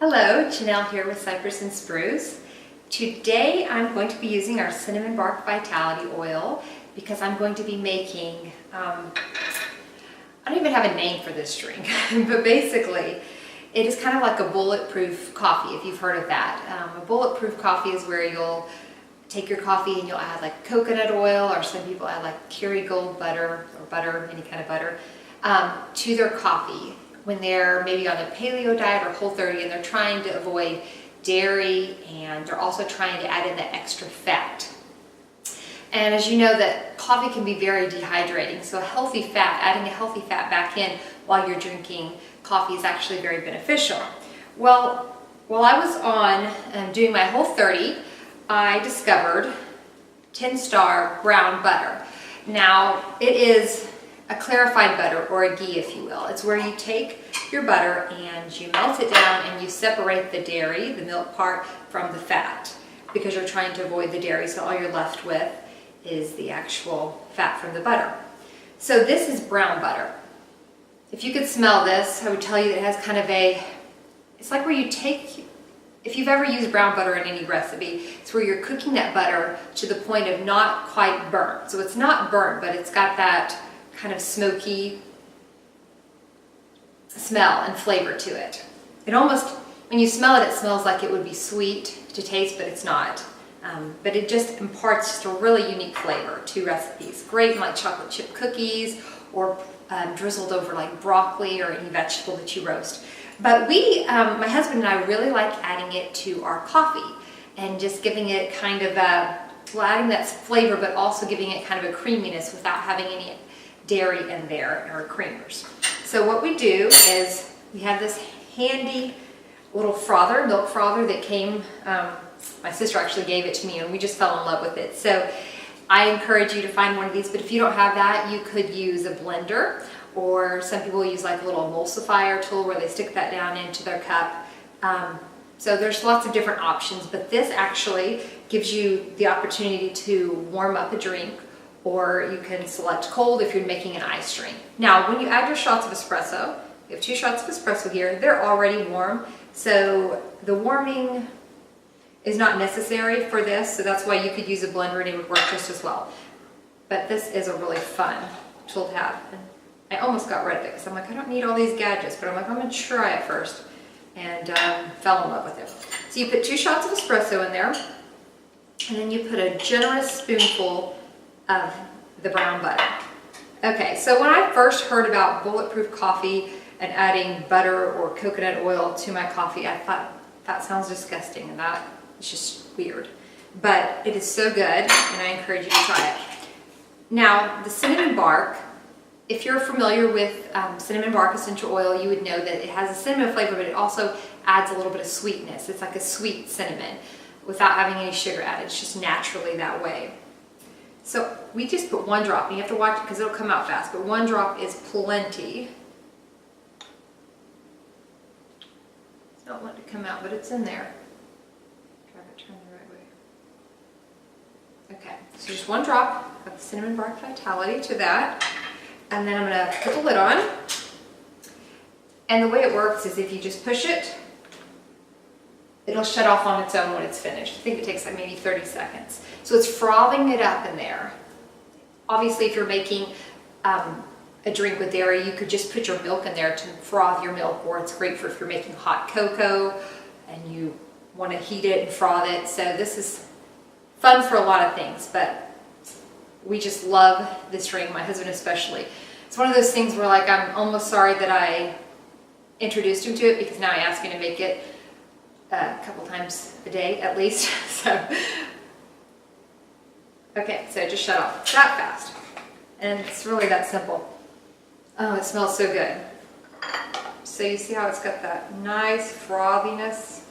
Hello, Janelle here with Cypress and Spruce. Today I'm going to be using our Cinnamon Bark Vitality Oil because I'm going to be making, I don't even have a name for this drink, but basically it is kind of like a bulletproof coffee, if you've heard of that. A bulletproof coffee is where you'll take your coffee and you'll add like coconut oil, or some people add like Kerrygold butter or butter, any kind of butter, to their coffee when they're maybe on a paleo diet or Whole30 and they're trying to avoid dairy, and they're also trying to add in that extra fat. And as you know, that coffee can be very dehydrating, so adding a healthy fat back in while you're drinking coffee is actually very beneficial. Well, while I was on doing my Whole30, I discovered 10-Star brown butter. Now, it is a clarified butter, or a ghee if you will. It's where you take your butter and you melt it down and you separate the dairy, the milk part, from the fat, because you're trying to avoid the dairy, so all you're left with is the actual fat from the butter. So this is brown butter. If you could smell this, I would tell you that it has kind of it's like where you take, if you've ever used brown butter in any recipe, it's where you're cooking that butter to the point of not quite burnt. So it's not burnt, but it's got that kind of smoky smell and flavor to it. It almost, when you smell it, it smells like it would be sweet to taste, but it's not. But it just imparts just a really unique flavor to recipes. Great in like chocolate chip cookies, or drizzled over like broccoli or any vegetable that you roast. But my husband and I really like adding it to our coffee and just giving it kind of adding that flavor, but also giving it kind of a creaminess without having any dairy in there, or creamers. So what we do is we have this handy little frother, milk frother that came, my sister actually gave it to me and we just fell in love with it. So I encourage you to find one of these, but if you don't have that, you could use a blender, or some people use like a little emulsifier tool where they stick that down into their cup. So there's lots of different options, but this actually gives you the opportunity to warm up a drink, or you can select cold if you're making an ice drink. Now, when you add your shots of espresso, you have 2 shots of espresso here, they're already warm, so the warming is not necessary for this, so that's why you could use a blender and it would work just as well. But this is a really fun tool to have. And I almost got rid of it because I'm like, I don't need all these gadgets, but I'm like, I'm gonna try it first, and fell in love with it. So you put 2 shots of espresso in there, and then you put a generous spoonful of the brown butter. Okay, so when I first heard about bulletproof coffee and adding butter or coconut oil to my coffee, I thought that sounds disgusting and that is just weird. But it is so good, and I encourage you to try it. Now, the cinnamon bark, if you're familiar with cinnamon bark essential oil, you would know that it has a cinnamon flavor, but it also adds a little bit of sweetness. It's like a sweet cinnamon without having any sugar added. It's just naturally that way. So we just put 1 drop, and you have to watch it because it'll come out fast, but 1 drop is plenty. It's not wanting to come out, but it's in there. Try to turn the right way. Okay, so just 1 drop of Cinnamon Bark Vitality to that, and then I'm gonna put the lid on. And the way it works is if you just push it, it'll shut off on its own when it's finished. I think it takes like maybe 30 seconds. So it's frothing it up in there. Obviously, if you're making a drink with dairy, you could just put your milk in there to froth your milk, or it's great for if you're making hot cocoa and you want to heat it and froth it. So this is fun for a lot of things, but we just love this drink, my husband especially. It's one of those things where like I'm almost sorry that I introduced him to it, because now I ask him to make it a couple times a day at least. So okay, so it just shut off. It's that fast, and it's really that simple. Oh, it smells so good. So you see how it's got that nice frothiness.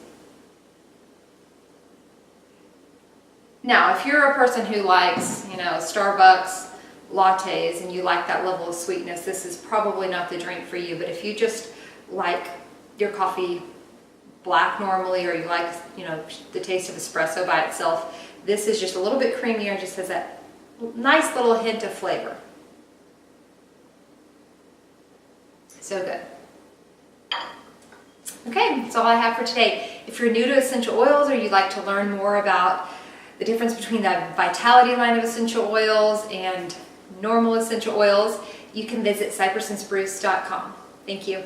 Now, if you're a person who likes, Starbucks lattes and you like that level of sweetness, this is probably not the drink for you. But if you just like your coffee black normally, or you like, the taste of espresso by itself, this is just a little bit creamier, just has that nice little hint of flavor. So good. Okay, that's all I have for today. If you're new to essential oils or you'd like to learn more about the difference between the Vitality line of essential oils and normal essential oils, you can visit cypressandspruce.com. Thank you.